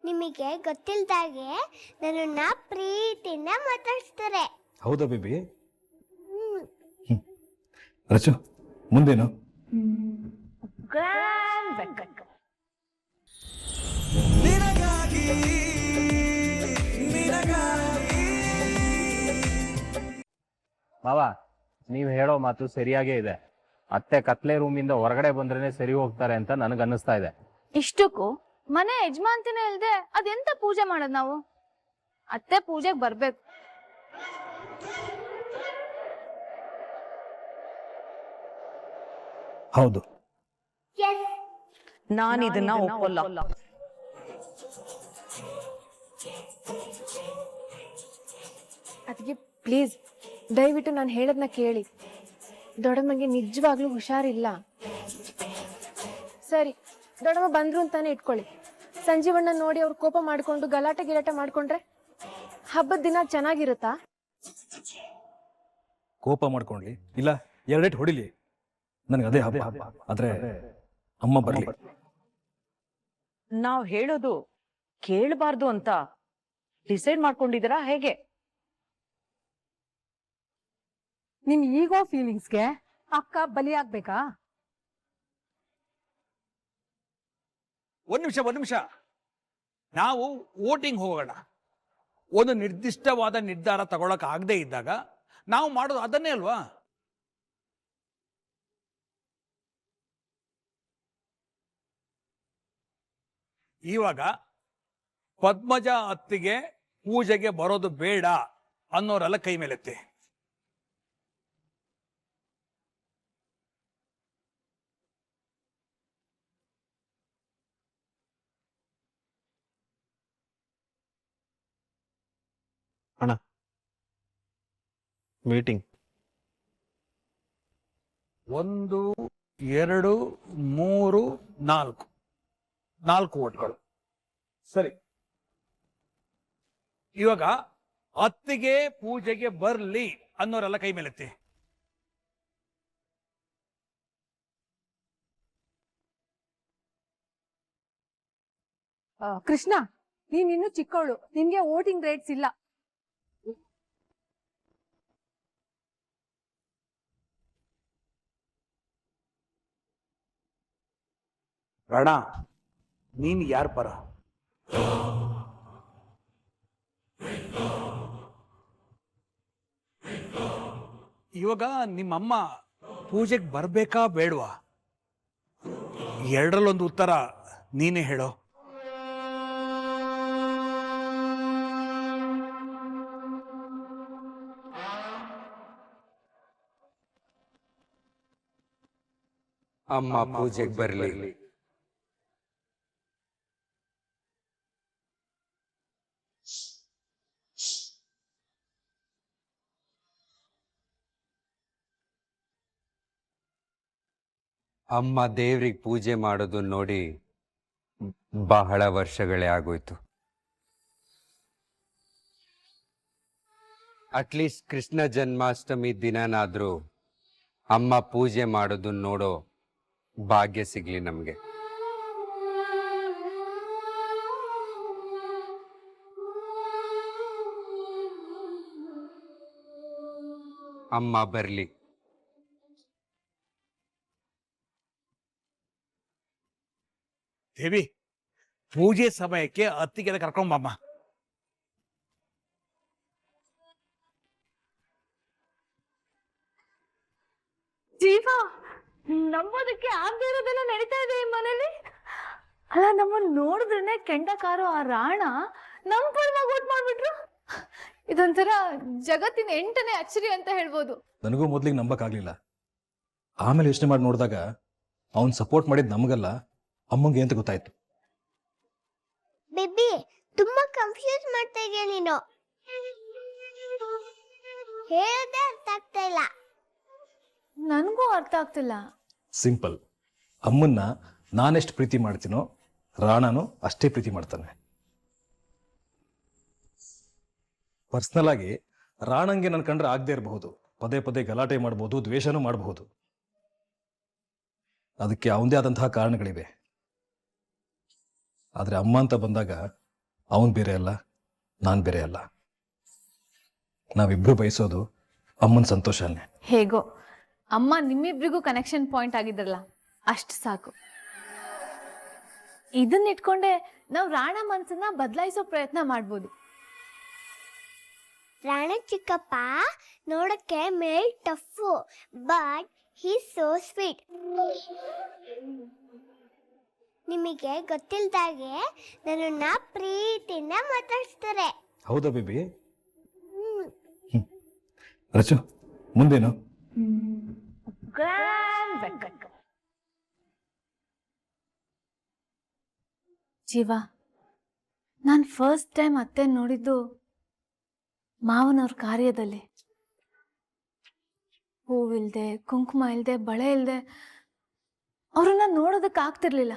ನಿಮಗೆ ಗೊತ್ತಿಲ್ದಾಗೆ ನನ್ನನ್ನ ಪ್ರೀತಿಯಿಂದ ಮಾತಾಡ್ತಾರೆ. ಹೌದಾ ಬೇಬಿ? ರಚು, ಮುಂದೇನು? ಮಾವ, ನೀವ್ ಹೇಳೋ ಮಾತು ಸರಿಯಾಗೇ ಇದೆ. ಅತ್ತೆ ಕತ್ಲೆ ರೂಮಿಂದ ಹೊರಗಡೆ ಬಂದ್ರೇನೆ ಸರಿ ಹೋಗ್ತಾರೆ ಅಂತ ನನಗನ್ನಿಸ್ತಾ ಇದೆ. ಇಷ್ಟಕ್ಕೂ ಮನೆ ಯಜಮಾನ್ತಿನೇ ಇಲ್ದೆ ಅದೆಂತ ಪೂಜೆ ಮಾಡೋದ್ ನಾವು? ಅತ್ತೆ ಪೂಜೆಗೆ ಬರ್ಬೇಕು. ಹೌದು, ನಾನಿದನ್ನ ಒಪ್ಪಲ್ಲ. ಅದಕ್ಕೆ ಪ್ಲೀಸ್ ದಯವಿಟ್ಟು ನಾನು ಹೇಳೋದನ್ನ ಕೇಳಿ. ದೊಡ್ಡಮ್ಮಗೆ ನಿಜವಾಗ್ಲೂ ಹುಷಾರಿಲ್ಲ. ಸರಿ, ದೊಡ್ಡಮ್ಮ ಬಂದ್ರು ಅಂತಾನೆ ಇಟ್ಕೊಳ್ಳಿ. ಸಂಜೀವಣ್ಣ ನೋಡಿ ಅವ್ರು ಕೋಪ ಮಾಡ್ಕೊಂಡು ಗಲಾಟೆ ಮಾಡ್ಕೊಂಡ್ರೆ ಹಬ್ಬದ ದಿನ ಚೆನ್ನಾಗಿರುತ್ತಾ? ಕೋಪ ಮಾಡ್ಕೊಂಡ್ಲಿ, ಇಲ್ಲ ಎರಡೇಟ್ ಹೊಡಿಲಿ, ನನಗೆ ಅದೇ ಹಬ್ಬ. ಆದ್ರೆ ಅಮ್ಮ ಬರ್ಲಿ. ನಾವ್ ಹೇಳೋದು ಕೇಳಬಾರ್ದು ಅಂತ ಡಿಸೈಡ್ ಮಾಡ್ಕೊಂಡಿದ್ದೀರಾ ಹೇಗೆ? ನಿಮ್ ಈಗೋ ಫೀಲಿಂಗ್ಸ್ಗೆ ಅಕ್ಕ ಬಲಿಯಾಗ್ಬೇಕಾ? ಒಂದ್ ನಿಮಿಷ, ನಾವು ವೋಟಿಂಗ್ ಹೋಗೋಣ. ಒಂದು ನಿರ್ದಿಷ್ಟವಾದ ನಿರ್ಧಾರ ತಗೊಳಕ್ ಆಗದೆ ಇದ್ದಾಗ ನಾವು ಮಾಡೋದು ಅದನ್ನೇ ಅಲ್ವಾ? ಇವಾಗ ಪದ್ಮಜ ಅತ್ತಿಗೆ ಪೂಜೆಗೆ ಬರೋದು ಬೇಡ ಅನ್ನೋರೆಲ್ಲ ಕೈ ಮೇಲೆತ್ತಿ. ಅಣ್ಣ, ಮೀಟಿಂಗ್ 1 2 3 4 ಓಟ್ಗಳು. ಸರಿ, ಇವಾಗ ಅತ್ತಿಗೆ ಪೂಜೆಗೆ ಬರ್ಲಿ ಅನ್ನೋರೆಲ್ಲ ಕೈ ಮೇಲೆತ್ತಿ. ಕೃಷ್ಣ, ನೀನ್ ಇನ್ನು ಚಿಕ್ಕವಳು, ನಿನ್ಗೆ ವೋಟಿಂಗ್ ರೈಟ್ಸ್ ಇಲ್ಲ. ರಣ, ನೀನ್ ಯಾರ ಪರ? ಇವಾಗ ನಿಮ್ಮಮ್ಮ ಪೂಜೆಗೆ ಬರ್ಬೇಕಾ ಬೇಡವಾ? ಎರಡರಲ್ಲೊಂದು ಉತ್ತರ ನೀನೇ ಹೇಳೋ. ಅಮ್ಮ ಪೂಜೆಗೆ ಬರಲಿ. ಅಮ್ಮ ದೇವ್ರಿಗೆ ಪೂಜೆ ಮಾಡೋದು ನೋಡಿ ಬಹಳ ವರ್ಷಗಳೇ ಆಗೋಯ್ತು. ಅಟ್ಲೀಸ್ಟ್ ಕೃಷ್ಣ ಜನ್ಮಾಷ್ಟಮಿ ದಿನನಾದ್ರೂ ಅಮ್ಮ ಪೂಜೆ ಮಾಡೋದು ನೋಡೋ ಭಾಗ್ಯ ಸಿಗ್ಲಿ ನಮ್ಗೆ. ಅಮ್ಮ ಬರ್ಲಿ. ದೇವಿ, ಪೂಜೆ ಸಮಯಕ್ಕೆ ಅತ್ತಿಗೆಲ್ಲ ಕರ್ಕೊಂಬಮ್ಮ. ಜೀವ, ನಂಬೋದಕ್ಕೆ ಆಗದೆ ಇರೋದೆಲ್ಲ ನಡೀತಾ ಇದೆ ಈ ಮನೇಲಿ. ಅಲ್ಲ, ನಮ್ಮನ್ನ ನೋಡಿದ್ರೇನೆ ಕೆಂಡ ಕಾರೋ ಆ ರಾಣ ನಮ್ ಪರವಾಗಿ ವೋಟ್ ಮಾಡ್ಬಿಟ್ರು. ಇದೊಂಥರ ಜಗತ್ತಿನ 8ನೇ ಅಚ್ಚರಿ ಅಂತ ಹೇಳ್ಬೋದು. ನನಗೂ ಮೊದ್ಲಿಗೆ ನಂಬಕ್ಕಾಗ್ಲಿಲ್ಲ. ಆಮೇಲೆ ಯೋಚನೆ ಮಾಡಿ ನೋಡಿದಾಗ ಅವನ್ ಸಪೋರ್ಟ್ ಮಾಡಿದ್ ನಮಗಲ್ಲ, ಅಮ್ಮಂಗೆ ಅಂತ ಗೊತ್ತಾಯ್ತು. ಬೇಬಿ, ತುಂಬಾ ಕನ್ಫ್ಯೂಸ್ ಮಾಡ್ತಾ ಇದೀಯ ನೀನು. ಹೇಳೋದೇ ಅರ್ಥ ಆಗ್ತಾ ಇಲ್ಲ. ನನ್ಗೂ ಅರ್ಥ ಆಗ್ತಿಲ್ಲ. ಸಿಂಪಲ್. ಅಮ್ಮನ್ನ ನಾನೆಷ್ಟು ಪ್ರೀತಿ ಮಾಡ್ತೀನೋ ರಾಣನು ಅಷ್ಟೇ ಪ್ರೀತಿ ಮಾಡ್ತಾನೆ. ಪರ್ಸನಲ್ ಆಗಿ ರಾಣಂಗೆ ನನ್ ಕಂಡ್ರೆ ಆಗದೆ ಇರಬಹುದು, ಪದೇ ಪದೇ ಗಲಾಟೆ ಮಾಡಬಹುದು, ದ್ವೇಷನೂ ಮಾಡಬಹುದು. ಅದಕ್ಕೆ ಅವಂದೇ ಆದಂತಹ ಕಾರಣಗಳಿವೆ. ಆದ್ರೆ ಅಮ್ಮ ಅಂತ ಬಂದಾಗ ಅವನು ಬೇರೆ ಅಲ್ಲ, ನಾನು ಬೇರೆ ಅಲ್ಲ. ನಾವಿಬ್ರು ಬಯಸೋದು ಅಮ್ಮನ ಸಂತೋಷನೇ. ಹೇಗೋ ಅಮ್ಮ ನಿಮ್ಮಿಬ್ರಿಗೂ ಕನೆಕ್ಷನ್ ಪಾಯಿಂಟ್ ಆಗಿದ್ರಲ್ಲ, ಅಷ್ಟು ಸಾಕು. ಇದನ್ನ ಇಟ್ಕೊಂಡೆ ನಾವು ರಾಣ ಮನ್ಸನ್ನ ಬದಲಾಯಿಸೋ ಪ್ರಯತ್ನ ಮಾಡ್ಬೋದು. ರಾಣ ಚಿಕ್ಕಪ್ಪ ನೋಡಕ್ಕೆ ಮೇಲ್ tough, but he so sweet. ನಿಮಗೆ ಗೊತ್ತಿಲ್ದಾಗೆ ನನ್ನನ್ನ ಪ್ರೀತಿಯಿಂದ ಮಾತಾಡ್ಸ್ತಾರೆ. ಹೌದಾ ಬೇಬಿ? ರಚು, ಮುಂದೇನು? ಜೀವ, ನಾನು ಫಸ್ಟ್ ಟೈಮ್ ಅತ್ತೆ ನೋಡಿದ್ದು ಮಾವನವ್ರ ಕಾರ್ಯದಲ್ಲಿ. ಹೂವಿಲ್ದೆ, ಕುಂಕುಮ ಇಲ್ದೆ, ಬಳೆ ಇಲ್ದೆ ಅವ್ರನ್ನ ನೋಡೋದಕ್ಕೆ ಆಗ್ತಿರ್ಲಿಲ್ಲ.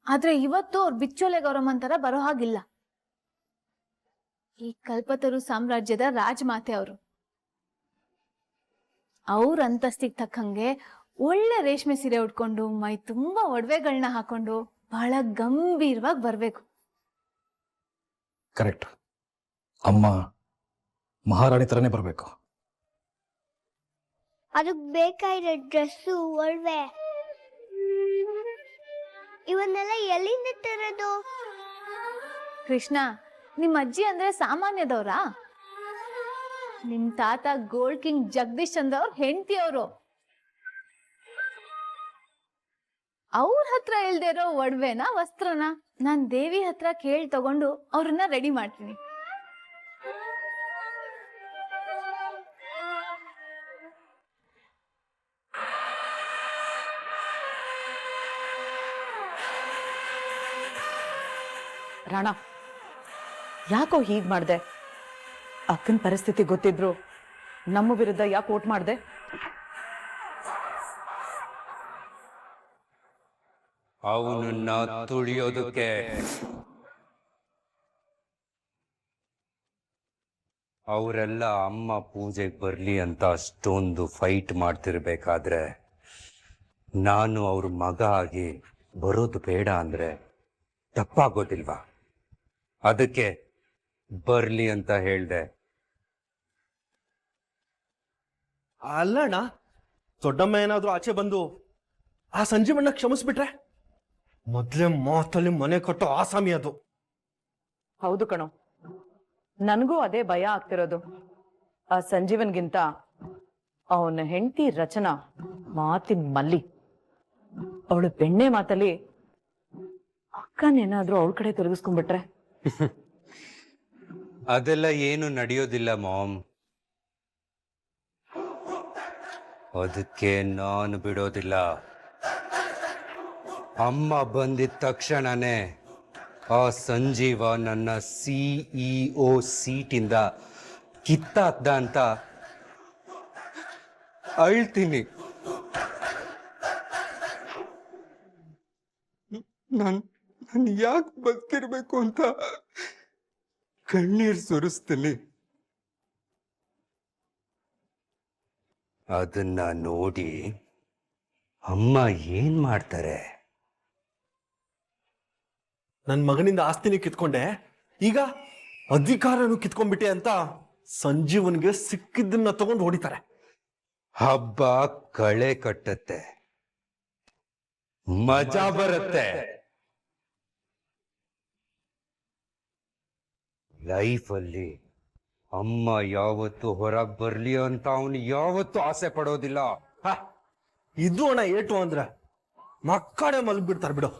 ಆದ್ರೆ ಇವತ್ತು ಅವ್ರ ಬಿಚ್ಚೋಲೆ ಗೌರಮ್ಮನ್ ತರ ಬರೋ ಹಾಗಿಲ್ಲ. ಈ ಕಲ್ಪತರು ಸಾಮ್ರಾಜ್ಯದ ರಾಜಮಾತೆ ಅವರು. ಅವ್ರ ಅಂತಸ್ತಿಗೆ ತಕ್ಕಂಗೆ ಒಳ್ಳೆ ರೇಷ್ಮೆ ಸೀರೆ ಉಟ್ಕೊಂಡು, ಮೈ ತುಂಬಾ ಒಡವೆಗಳನ್ನ ಹಾಕೊಂಡು ಬಹಳ ಗಂಭೀರವಾಗಿ ಬರ್ಬೇಕು. ಕರೆಕ್ಟ್. ಅಮ್ಮ ಮಹಾರಾಣಿ ತರನೇ ಬರಬೇಕು. ಅದಕ್ಕೆ ಬೇಕಾಗಿರೋ ಡ್ರೆಸ್ಸು, ಒಡವೆ ಇವನ್ನೆಲ್ಲ ಎಲ್ಲಿಂದ ತರೋದು? ಕೃಷ್ಣ, ನಿಮ್ಮ ಅಜ್ಜಿ ಅಂದ್ರೆ ಸಾಮಾನ್ಯದವ್ರಾ? ನಿಮ್ ತಾತ ಗೋಲ್ಡ್ ಕಿಂಗ್ ಜಗದೀಶ್ ಚಂದ್ರ ಅವ್ರ ಹೆಂಡತಿ ಅವರು. ಅವ್ರ ಹತ್ರ ಇಲ್ದೇ ಇರೋ ಒಡವೆನ, ವಸ್ತ್ರನ ನಾನ್ ದೇವಿ ಹತ್ರ ಕೇಳಿ ತಗೊಂಡು ಅವ್ರನ್ನ ರೆಡಿ ಮಾಡ್ತೀನಿ. ರಾಣ, ಯಾಕೋ ಹೀಗ್ ಮಾಡ್ದೆ? ಅಕ್ಕನ ಪರಿಸ್ಥಿತಿ ಗೊತ್ತಿದ್ರು ನಮ್ಮ ವಿರುದ್ಧ ಯಾಕೆ ಓಟ್ ಮಾಡ್ದೆ? ಅವನನ್ನ ತುಳಿಯೋದಕ್ಕೆ. ಅವರೆಲ್ಲ ಅಮ್ಮ ಪೂಜೆಗೆ ಬರ್ಲಿ ಅಂತ ಅಷ್ಟೊಂದು ಫೈಟ್ ಮಾಡ್ತಿರ್ಬೇಕಾದ್ರೆ ನಾನು ಅವ್ರ ಮಗ ಆಗಿ ಬರೋದು ಬೇಡ ಅಂದ್ರೆ ತಪ್ಪಾಗೋದಿಲ್ವಾ? ಅದಕ್ಕೆ ಬರ್ಲಿ ಅಂತ ಹೇಳ್ದೆ. ಅಲ್ಲಣ್ಣ, ದೊಡ್ಡಮ್ಮ ಏನಾದ್ರೂ ಆಚೆ ಬಂದು ಆ ಸಂಜೀವಣ್ಣ ಕ್ಷಮಿಸ್ಬಿಟ್ರೆ? ಮೊದ್ಲೇ ಮಾತಲ್ಲಿ ಮನೆ ಕಟ್ಟೋ ಆಸಾಮಿ ಅದು. ಹೌದು ಕಣೋ, ನನಗೂ ಅದೇ ಭಯ ಆಗ್ತಿರೋದು. ಆ ಸಂಜೀವನ್ಗಿಂತ ಅವನ ಹೆಂಡತಿ ರಚನಾ ಮಾತಿನ ಮಲ್ಲಿ. ಅವಳು ಬೆಣ್ಣೆ ಮಾತಲ್ಲಿ ಅಕ್ಕನೇನಾದ್ರೂ ಅವಳ ಕಡೆ ತಿರುಗಿಸ್ಕೊಂಡ್ಬಿಟ್ರೆ? ಅದೆಲ್ಲ ಏನು ನಡೆಯೋದಿಲ್ಲ ಮಾಮ್. ಅದಕ್ಕೆ ನಾನು ಬಿಡೋದಿಲ್ಲ. ಅಮ್ಮ ಬಂದಿದ ತಕ್ಷಣನೇ ಆ ಸಂಜೀವ ನನ್ನ CEO ಸೀಟಿಂದ ಕಿತ್ತಾಕ್ದ ಅಂತ ಅಳ್ತೀನಿ. ನಾನು ಯಾಕೆ ಬದುಕಿರ್ಬೇಕು ಅಂತ ಕಣ್ಣೀರ್ ಸುರಿಸ್ತೀನಿ. ಅದನ್ನ ನೋಡಿ ಅಮ್ಮ ಏನ್ ಮಾಡ್ತಾರೆ? ನನ್ನ ಮಗನಿಂದ ಆಸ್ತಿನಿ ಕಿತ್ಕೊಂಡೆ, ಈಗ ಅಧಿಕಾರನು ಕಿತ್ಕೊಂಡ್ಬಿಟ್ಟೆ ಅಂತ ಸಂಜೀವನ್ಗೆ ಸಿಕ್ಕಿದ್ದನ್ನ ತಗೊಂಡು ಹೊಡಿತಾರೆ. ಹಬ್ಬ ಕಳೆ ಕಟ್ಟತ್ತೆ, ಮಜಾ ಬರುತ್ತೆ. ಲೈಫಲ್ಲಿ ಅಮ್ಮ ಯಾವತ್ತು ಹೊರಗ್ ಬರ್ಲಿ ಅಂತ ಅವನು ಯಾವತ್ತು ಆಸೆ ಪಡೋದಿಲ್ಲ. ಇದು ಅಣ್ಣ ಏಟು ಅಂದ್ರೆ ಮಕ್ಕಳೇ ಮಲಗ್ಬಿಡ್ತಾರೆ ಬಿಡು.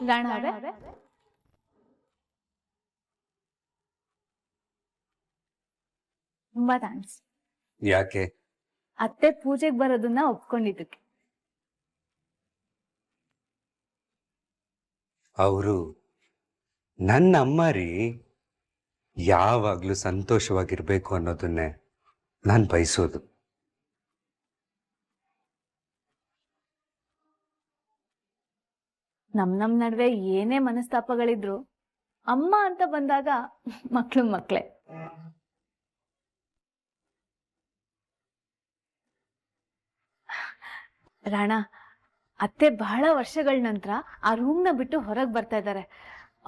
ರಾಣ ಅವ್ರೆ, ತುಂಬಾ ಥ್ಯಾಂಕ್ಸ್. ಯಾಕೆ? ಅತ್ತೆ ಪೂಜೆಗೆ ಬರೋದನ್ನ ಒಪ್ಕೊಂಡಿದ್ದಕ್ಕೆ. ಅವರು ನನ್ನ ಅಮ್ಮ ರೀ. ಯಾವಾಗ್ಲೂ ಸಂತೋಷವಾಗಿರ್ಬೇಕು ಅನ್ನೋದನ್ನೇ ನಾನು ಬಯಸೋದು. ನಮ್ ನಡುವೆ ಏನೇ ಮನಸ್ತಾಪಗಳಿದ್ರು ಅಮ್ಮ ಅಂತ ಬಂದಾಗ ಮಕ್ಳೇ. ರಾಣ, ಅತ್ತೆ ಬಹಳ ವರ್ಷಗಳ ನಂತರ ಆ ರೂಮ್ನ ಬಿಟ್ಟು ಹೊರಗೆ ಬರ್ತಾ ಇದ್ದಾರೆ.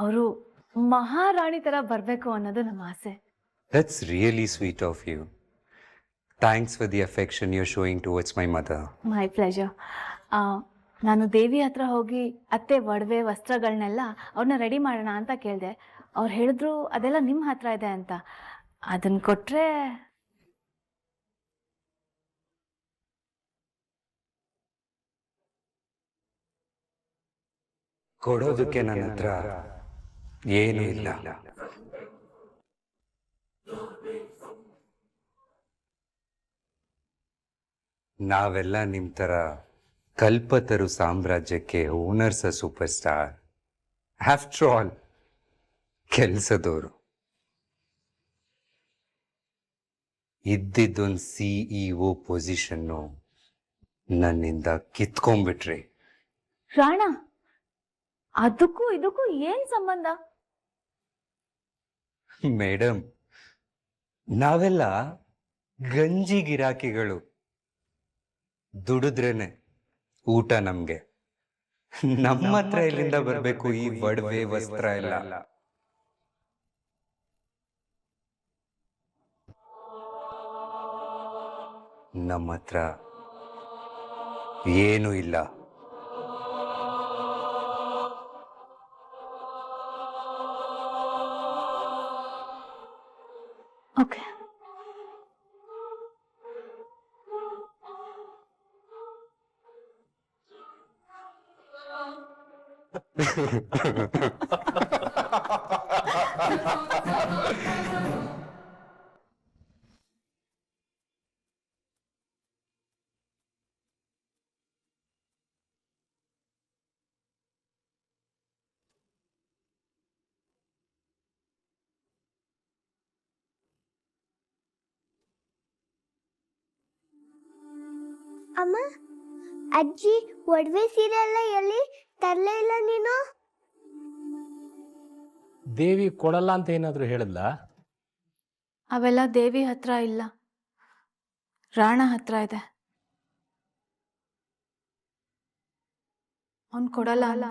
ಅವರು ಮಹಾರಾಣಿ ತರ ಬರ್ಬೇಕು ಅನ್ನೋದು ನಮ್ಮ ಆಸೆ. That's really sweet of you. Thanks for the affection you're showing towards my mother. My pleasure. ನಾನು ದೇವಿ ಹತ್ರ ಹೋಗಿ ಅತ್ತೆ ಒಡವೆ ವಸ್ತ್ರಗಳನ್ನೆಲ್ಲ ಅವ್ರನ್ನ ರೆಡಿ ಮಾಡೋಣ ಅಂತ ಕೇಳಿದೆ. ಅವ್ರು ಹೇಳಿದ್ರು ಅದೆಲ್ಲ ನಿಮ್ಮ ಹತ್ರ ಇದೆ ಅಂತ. ಅದನ್ನ ಕೊಟ್ರೆ ಕೊಡೋದಕ್ಕೆ ನನ್ನ ಹತ್ರ ಏನೂ ಇಲ್ಲ. ನಾವೆಲ್ಲ ನಿಮ್ಮ ಥರ ಕಲ್ಪತರು ಸಾಮ್ರಾಜ್ಯಕ್ಕೆ owners super star. After all ಕೆಲಸದವರು. ಇದ್ದಿದ್ದೊಂದು CEO ಪೊಸಿಷನ್ನು ನನ್ನಿಂದ ಕಿತ್ಕೊಂಡ್ಬಿಟ್ರಿ. ರಾಣ, ಅದಕ್ಕೂ ಇದಕ್ಕೂ ಏನ್ ಸಂಬಂಧ? ಮೇಡಮ್, ನಾವೆಲ್ಲ ಗಂಜಿ ಗಿರಾಕಿಗಳು. ದುಡಿದ್ರೇನೆ ಊಟ ನಮ್ಗೆ. ನಮ್ಮ ಹತ್ರ ಎಲ್ಲಿಂದ ಬರ್ಬೇಕು ಈ ಒಡವೆ ವಸ್ತ್ರ ಎಲ್ಲ? ನಮ್ಮ ಹತ್ರ ಏನೂ ಇಲ್ಲ. ಓಕೆ. ಅಮ್ಮ, ಅಜ್ಜಿ ಒಡವೆ ಸೀರೆ ಎಲ್ಲ ಎಲ್ಲಿ ತರಲೇ ಇಲ್ಲ ನೀನು? ದೇವಿ ಕೊಡಲ್ಲ ಅಂತ ಏನಾದರೂ ಹೇಳಿದ್ಲ? ಅವೆಲ್ಲ ದೇವಿ ಹತ್ರ ಇಲ್ಲ, ರಾಣ ಹತ್ರ ಇದೆ. ಅವನ್ ಕೊಡಲ್ಲ ಅಲ್ಲ.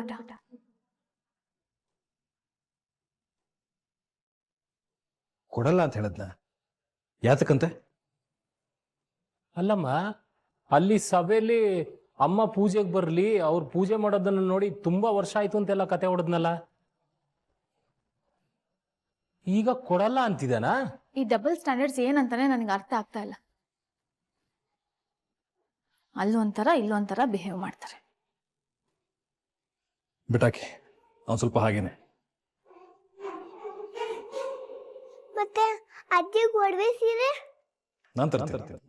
ಕೊಡಲ್ಲ ಅಂತ ಹೇಳದ್ನ? ಯಾತಕ್ಕಂತೆ? ಅಲ್ಲಮ್ಮ, ಅಲ್ಲಿ ಸಭೆಯಲ್ಲಿ ಅಮ್ಮ ಪೂಜೆಗೆ ಬರಲಿ, ಅವ್ರು ಪೂಜೆ ಮಾಡೋದನ್ನ ನೋಡಿ ತುಂಬಾ ವರ್ಷ ಆಯ್ತು ಅಂತೆಲ್ಲ ಕತೆ ಹೊಡೆದ್ನಲ್ಲ. ಈಗ ಕೊಡಲ್ಲ ಅಂತಿದಾನ? ಈ ಡಬಲ್ ಸ್ಟ್ಯಾಂಡರ್ಡ್ಸ್ ಏನಂತಾನೆ ನನಗೆ ಅರ್ಥ ಆಗ್ತಾ ಇಲ್ಲ. ಅಲ್ಲೊಂಥರ ಇಲ್ಲೊಂಥರ ಬಿಹೇವ್ ಮಾಡ್ತಾರೆ. ಬಿಟಾಕಿ, ಅವ್ನು ಸ್ವಲ್ಪ ಹಾಗೇನೆ. ಮತ್ತೆ ಅಜ್ಜಿಗೆ ಒಡವೆ ಸೀರೆ ನಾನು ತರ್ತೀನಿ.